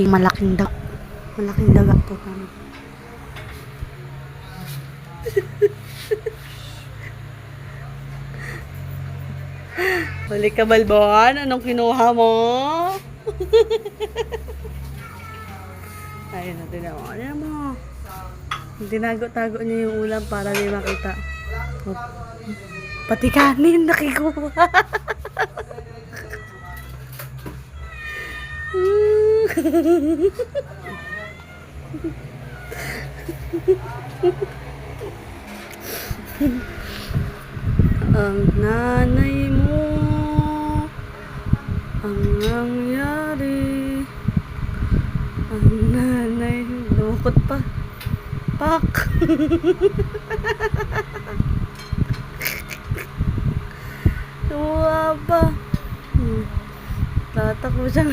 Malaking daga po kami. Balik ka, Balbon. Anong kinuha mo? Ayun na, tinan mo. Ano mo? Tinago-tago niya yung ulam para di makita. Pati kanin nakikuha. Ang nanay mo ang nangyari. Ang nanay lumukot pa. Pak. Tuwa pa. Tatakbo siya.